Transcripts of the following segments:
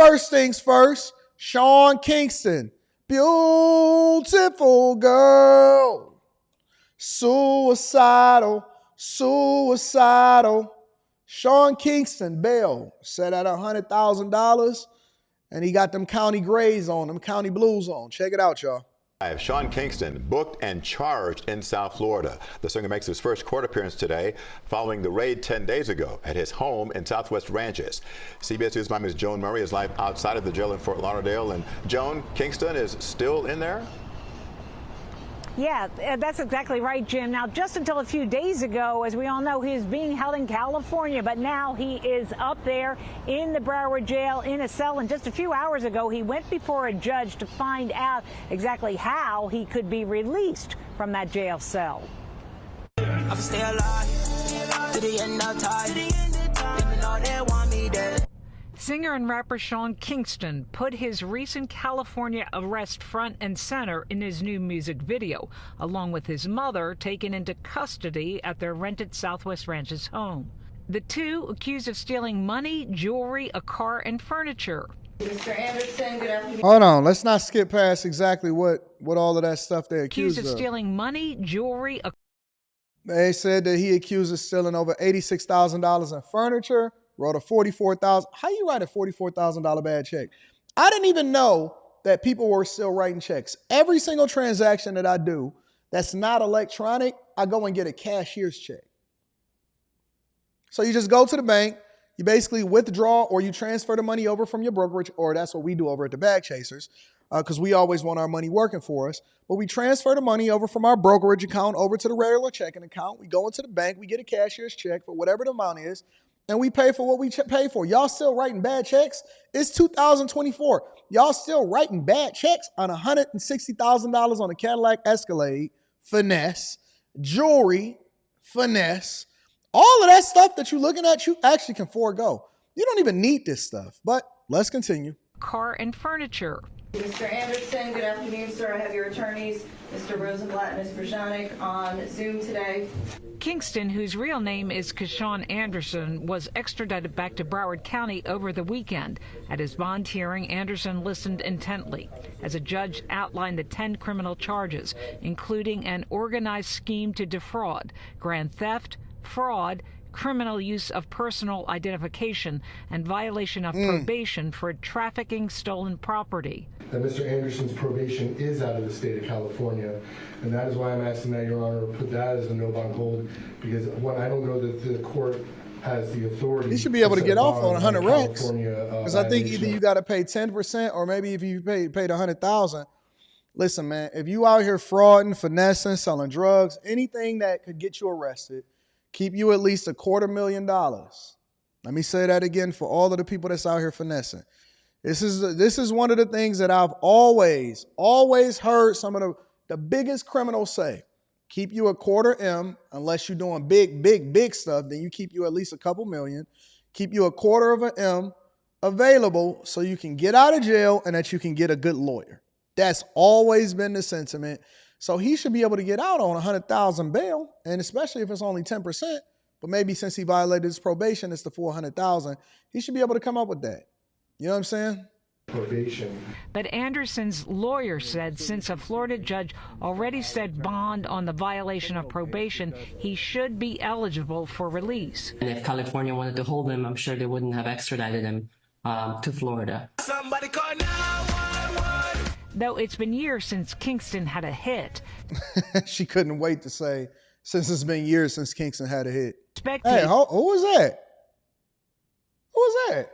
first things first, Sean Kingston, beautiful girl, suicidal. Sean Kingston, bail, set at $100,000, and he got them county grays on, them county blues on. Check it out, y'all. Sean Kingston booked and charged in South Florida. The singer makes his first court appearance today following the raid 10 days ago at his home in Southwest Ranches. CBS News' Ms. Joan Murray is live outside of the jail in Fort Lauderdale. And Joan, Kingston is still in there? Yeah, that's exactly right, Jim. Now, just until a few days ago, as we all know, he is being held in California, but now he is up there in the Broward jail in a cell. And just a few hours ago, he went before a judge to find out exactly how he could be released from that jail cell. I stay alive to the end of time. Even though they want me dead. Singer and rapper Sean Kingston put his recent California arrest front and center in his new music video, along with his mother taken into custody at their rented Southwest Ranches home. The two accused of stealing money, jewelry, a car, and furniture. Mr. Anderson, good afternoon. Hold on, let's not skip past exactly what all of that stuff they accused of. Stealing money, jewelry, They said that he accused of stealing over $86,000 in furniture. Wrote a $44,000. How you write a $44,000 bad check? I didn't even know that people were still writing checks. Every single transaction that I do that's not electronic, I go and get a cashier's check. So you just go to the bank, you basically withdraw or you transfer the money over from your brokerage, or that's what we do over at the Bag Chasers, because we always want our money working for us. But we transfer the money over from our brokerage account over to the regular checking account. We go into the bank, we get a cashier's check for whatever the amount is, and we pay for what we pay for. Y'all still writing bad checks? It's 2024. Y'all still writing bad checks on $160,000 on a Cadillac Escalade, finesse, jewelry, finesse. All of that stuff that you're looking at, you actually can forego. You don't even need this stuff, but let's continue. car, and furniture. Mr. Anderson, good afternoon, sir. I have your attorneys, Mr. Rosenblatt and Ms. Brzezanek, on Zoom today. Kingston, whose real name is Keshawn Anderson, was extradited back to Broward County over the weekend. At his bond hearing, Anderson listened intently as a judge outlined the 10 criminal charges, including an organized scheme to defraud, grand theft, fraud, criminal use of personal identification, and violation of probation for trafficking stolen property. That Mr. Anderson's probation is out of the state of California, and that is why I'm asking that Your Honor put that as a no bond hold, because when I don't know that the court has the authority. He should be able to get off on 100 racks, because I think either you got to pay 10%, or maybe if you paid 100,000. Listen, man, if you out here frauding, finessing, selling drugs, anything that could get you arrested, keep you at least $250,000. Let me say that again for all of the people that's out here finessing. This is one of the things that I've always heard some of the biggest criminals say. Keep you $250,000 unless you're doing big stuff. Then you keep you at least a couple million. Keep you $250,000 available so you can get out of jail and that you can get a good lawyer. That's always been the sentiment. So he should be able to get out on $100,000 bail, and especially if it's only 10%. But maybe since he violated his probation, it's the $400,000. He should be able to come up with that. You know what I'm saying? Probation. But Anderson's lawyer said since a Florida judge already set bond on the violation of probation, he should be eligible for release. And if California wanted to hold him, I'm sure they wouldn't have extradited him to Florida. Somebody call 911. Though it's been years since Kingston had a hit. She couldn't wait to say, since it's been years since Kingston had a hit. Spectators Hey, who was that? Who was that?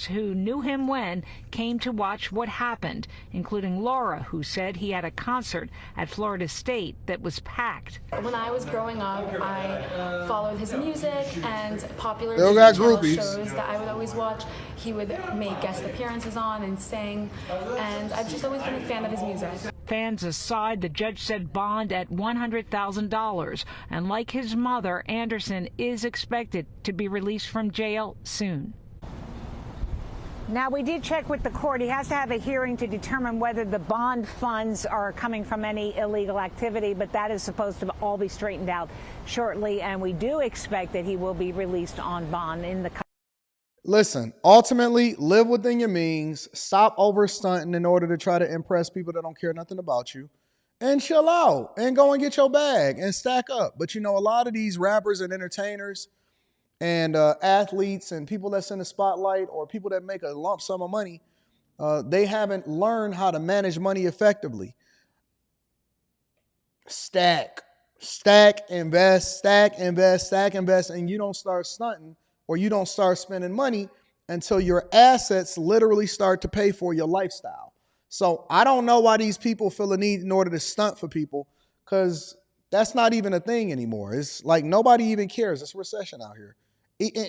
who knew him when came to watch what happened, including Laura, who said he had a concert at Florida State that was packed. When I was growing up, I followed his music and popular groupies. shows that I would always watch. He would make guest appearances on and sing, and I've just always been a fan of his music. Fans aside, the judge set bond at $100,000, and like his mother, Anderson is expected to be released from jail soon. Now, we did check with the court. He has to have a hearing to determine whether the bond funds are coming from any illegal activity, but that is supposed to all be straightened out shortly, and we do expect that he will be released on bond in the Listen, ultimately, live within your means. Stop over stunting in order to try to impress people that don't care nothing about you. And chill out and go and get your bag and stack up. But you know, a lot of these rappers and entertainers and athletes and people that's in the spotlight or people that make a lump sum of money, they haven't learned how to manage money effectively. Stack, invest, stack, invest, and you don't start stunting or you don't start spending money until your assets literally start to pay for your lifestyle. So I don't know why these people feel a need in order to stunt for people, because that's not even a thing anymore. It's like nobody even cares. It's a recession out here.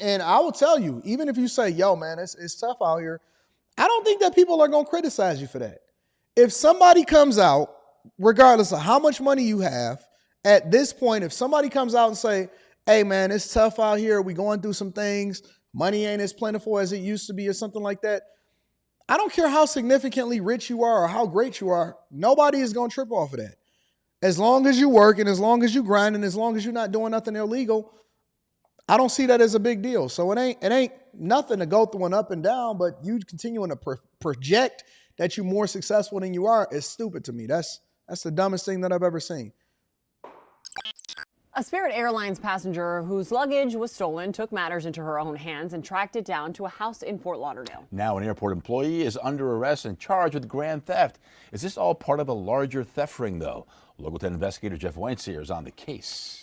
And I will tell you, even if you say, yo, man, it's tough out here, I don't think that people are going to criticize you for that. If somebody comes out, regardless of how much money you have, at this point, if somebody comes out and say, hey, man, it's tough out here, we going through some things, money ain't as plentiful as it used to be or something like that, I don't care how significantly rich you are or how great you are, nobody is going to trip off of that. As long as you work and as long as you grind and as long as you're not doing nothing illegal, I don't see that as a big deal. So it ain't nothing to go through an up and down, but you continuing to project that you're more successful than you are is stupid to me. That's the dumbest thing that I've ever seen. A Spirit Airlines passenger whose luggage was stolen took matters into her own hands and tracked it down to a house in Fort Lauderdale. Now an airport employee is under arrest and charged with grand theft. Is this all part of a larger theft ring, though? Local 10 investigator Jeff Weinstein is on the case.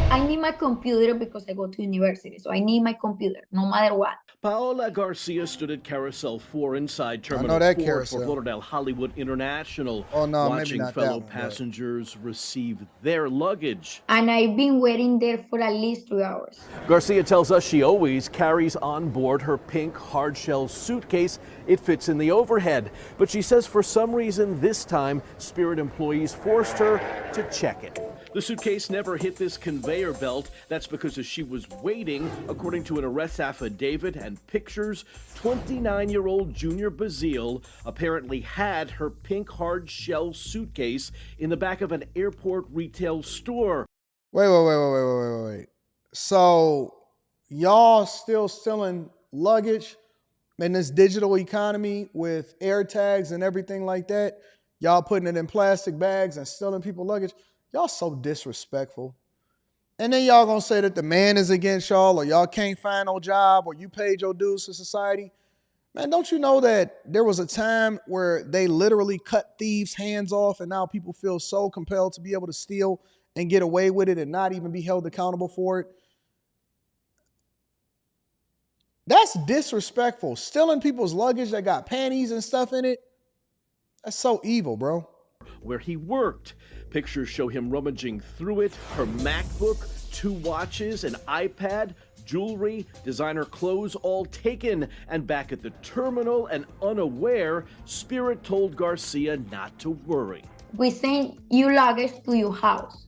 I need my computer because I go to university, so I need my computer, no matter what. Paola Garcia stood at Carousel 4 inside Terminal 4 at Fort Lauderdale Hollywood International, watching fellow passengers receive their luggage. And I've been waiting there for at least 3 hours. Garcia tells us she always carries on board her pink hard-shell suitcase. It fits in the overhead. But she says for some reason this time, Spirit employees forced her to check it. The suitcase never hit this conveyor belt. That's because as she was waiting, according to an arrest affidavit and pictures, 29-year-old Junior Bazile apparently had her pink hard-shell suitcase in the back of an airport retail store. Wait. So y'all still stealing luggage in this digital economy with air tags and everything like that? Y'all putting it in plastic bags and stealing people's luggage? Y'all so disrespectful. And then y'all gonna say that the man is against y'all or y'all can't find no job or you paid your dues to society. Man, don't you know that there was a time where they literally cut thieves' hands off and now people feel so compelled to be able to steal and get away with it and not even be held accountable for it? That's disrespectful. Stealing people's luggage that got panties and stuff in it. That's so evil, bro. Where he worked. Pictures show him rummaging through it, her MacBook, 2 watches, an iPad, jewelry, designer clothes all taken. And back at the terminal and unaware, Spirit told Garcia not to worry. We send you luggage to your house.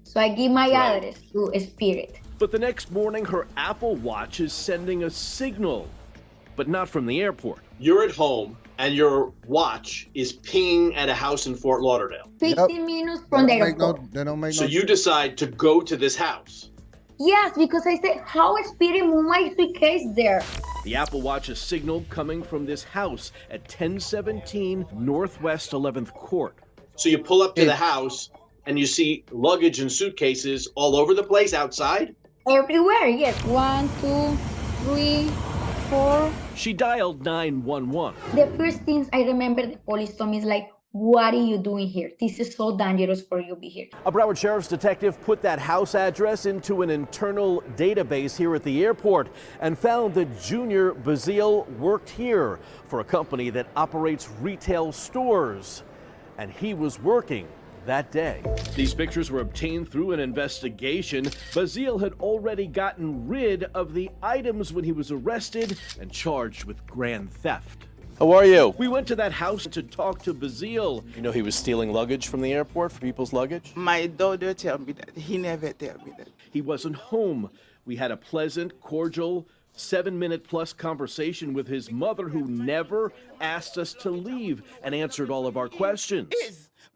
So I give my address to Spirit. But the next morning, her Apple Watch is sending a signal, but not from the airport. You're at home and your watch is pinging at a house in Fort Lauderdale. 15 minutes from the airport. So you decide to go to this house. Yes, because I said, how Spirit moved my suitcase there? The Apple Watch is signaled coming from this house at 1017 Northwest 11th Court. So you pull up to the house and you see luggage and suitcases all over the place outside? Everywhere, yes. 1, 2, 3, 4. She dialed 911. The first things I remember the police told me is like, what are you doing here? This is so dangerous for you to be here. A Broward Sheriff's detective put that house address into an internal database here at the airport and found that Junior Bazile worked here for a company that operates retail stores. And he was working that day. These pictures were obtained through an investigation. Bazile had already gotten rid of the items when he was arrested and charged with grand theft. How are you? We went to that house to talk to Bazile. You know he was stealing luggage from the airport for people's luggage? My daughter told me that. He never told me that. He wasn't home. We had a pleasant, cordial, 7-minute-plus conversation with his mother, who never asked us to leave and answered all of our questions.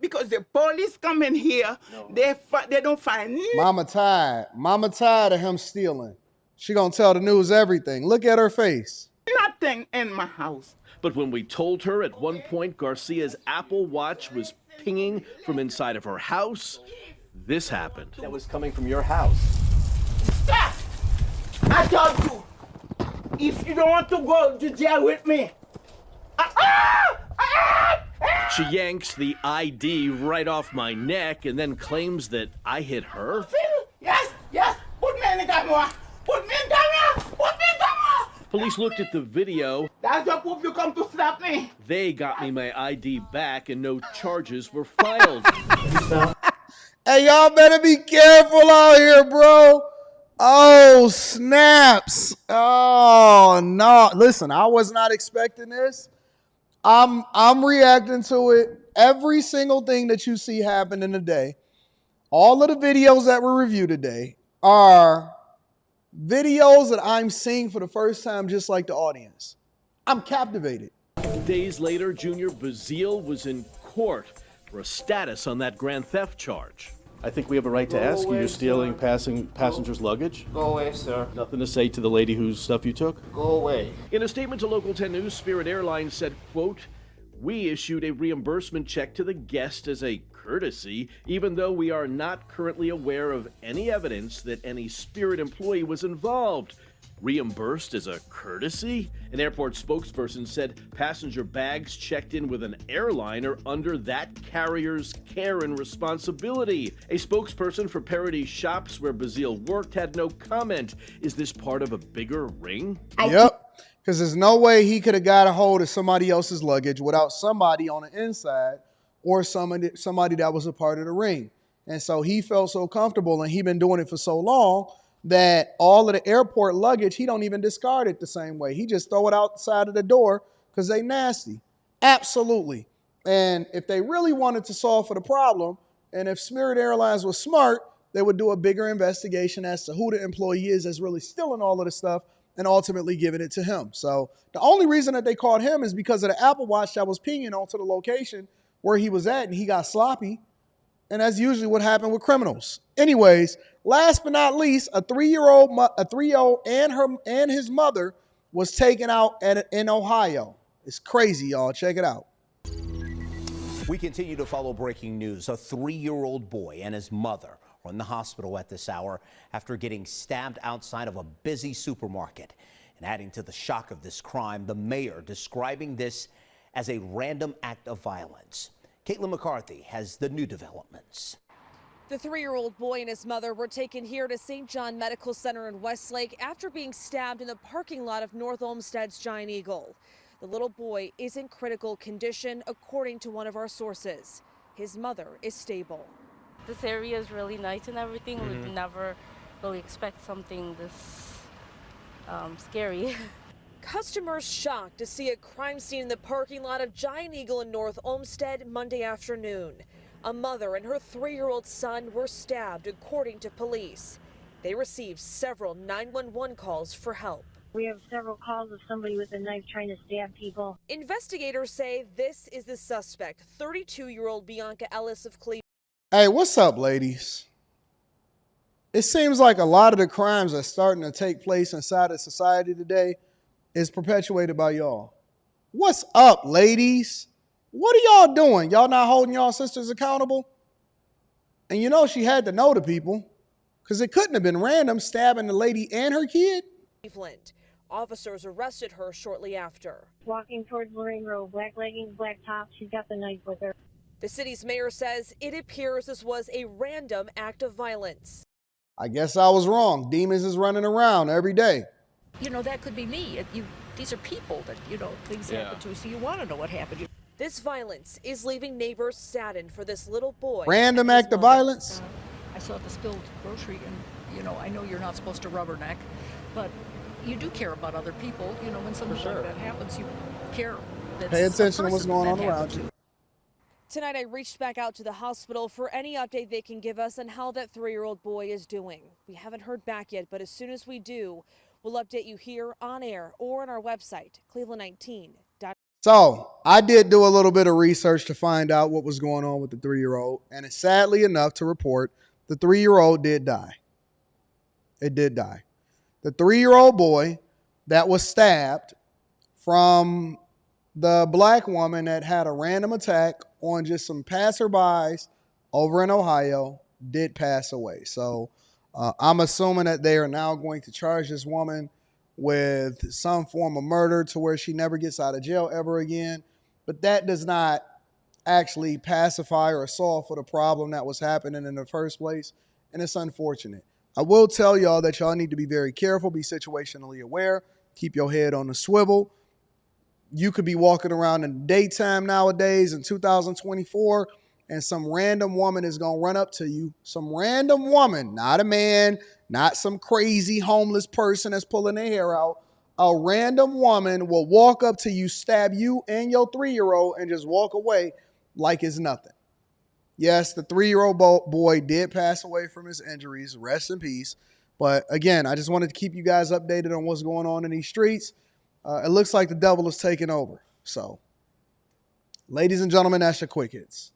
Because the police come in here, they don't find me. Mama tired of him stealing. She gonna tell the news everything. Look at her face. Nothing in my house. But when we told her at one point Garcia's Apple Watch was pinging from inside of her house, this happened. That was coming from your house. Stop! I told you, if you don't want to go to jail with me. She yanks the ID right off my neck and then claims that I hit her. Yes, yes, put me in the camera. Put me in the camera. Put me in the camera. Police looked at the video. That's the proof you come to slap me. They got me my ID back and no charges were filed. Hey, y'all better be careful out here, bro. Oh, snaps. Oh, no. Listen, I was not expecting this. I'm reacting to it. Every single thing that you see happening today, all of the videos that were reviewed today are videos that I'm seeing for the first time, just like the audience. I'm captivated. Days later, Junior Bazile was in court for a status on that grand theft charge. I think we have a right to ask you. You're stealing passengers' luggage? Go away, sir. Nothing to say to the lady whose stuff you took? Go away. In a statement to Local 10 News, Spirit Airlines said, quote, "We issued a reimbursement check to the guest as a courtesy, even though we are not currently aware of any evidence that any Spirit employee was involved." Reimbursed as a courtesy? An airport spokesperson said passenger bags checked in with an airline are under that carrier's care and responsibility. A spokesperson for Parody Shops, where Bazile worked, had no comment. Is this part of a bigger ring? Yep, because there's no way he could have got a hold of somebody else's luggage without somebody on the inside or somebody that was a part of the ring. And so he felt so comfortable, and he'd been doing it for so long, that all of the airport luggage, he don't even discard it the same way. He just throw it outside of the door because they nasty. Absolutely. And if they really wanted to solve for the problem, and if Spirit Airlines was smart, they would do a bigger investigation as to who the employee is that's really stealing all of the stuff and ultimately giving it to him. So the only reason that they caught him is because of the Apple Watch that was pinging onto the location where he was at, and he got sloppy. And that's usually what happened with criminals. Anyways, last but not least, a three-year-old and his mother was taken out in Ohio. It's crazy, y'all. Check it out. We continue to follow breaking news. A 3-year-old boy and his mother are in the hospital at this hour after getting stabbed outside of a busy supermarket. And adding to the shock of this crime, the mayor describing this as a random act of violence. Caitlin McCarthy has the new developments. The 3-year-old boy and his mother were taken here to St. John Medical Center in Westlake after being stabbed in the parking lot of North Olmsted's Giant Eagle. The little boy is in critical condition, according to one of our sources. His mother is stable. This area is really nice and everything. We'd never really expect something this scary. Customers shocked to see a crime scene in the parking lot of Giant Eagle in North Olmsted Monday afternoon. A mother and her 3-year-old son were stabbed, according to police. They received several 911 calls for help. We have several calls of somebody with a knife trying to stab people. Investigators say this is the suspect, 32-year-old Bianca Ellis of Cleveland. Hey, what's up, ladies? It seems like a lot of the crimes that's starting to take place inside of society today is perpetuated by y'all. What's up, ladies? What are y'all doing? Y'all not holding y'all sisters accountable? And you know she had to know the people, because it couldn't have been random stabbing the lady and her kid. Cleveland. Officers arrested her shortly after. Walking towards Lorraine Road, black leggings, black top. She's got the knife with her. The city's mayor says it appears this was a random act of violence. I guess I was wrong. Demons is running around every day. You know, that could be me. These are people that, things happen to, so you want to know what happened. This violence is leaving neighbors saddened for this little boy. Random act of violence? I saw the spilled grocery, and, I know you're not supposed to rubberneck, but you do care about other people. When something like that happens, you care. Pay attention to what's going on around you. Tonight, I reached back out to the hospital for any update they can give us on how that 3-year-old boy is doing. We haven't heard back yet, but as soon as we do, we'll update you here on air or on our website, cleveland19.com. So I did do a little bit of research to find out what was going on with the 3-year-old, and it's sadly enough to report the 3-year-old did die. It did die. The 3-year-old boy that was stabbed from the black woman that had a random attack on just some passerbys over in Ohio did pass away. So I'm assuming that they are now going to charge this woman with some form of murder to where she never gets out of jail ever again. But that does not actually pacify or solve for the problem that was happening in the first place. And it's unfortunate. I will tell y'all that y'all need to be very careful, be situationally aware, keep your head on the swivel. You could be walking around in the daytime nowadays in 2024, and some random woman is going to run up to you. Some random woman, not a man, not some crazy homeless person that's pulling their hair out. A random woman will walk up to you, stab you and your 3-year-old, and just walk away like it's nothing. Yes, the 3-year-old boy did pass away from his injuries. Rest in peace. But again, I just wanted to keep you guys updated on what's going on in these streets. It looks like the devil is taking over. So, ladies and gentlemen, that's your quick hits.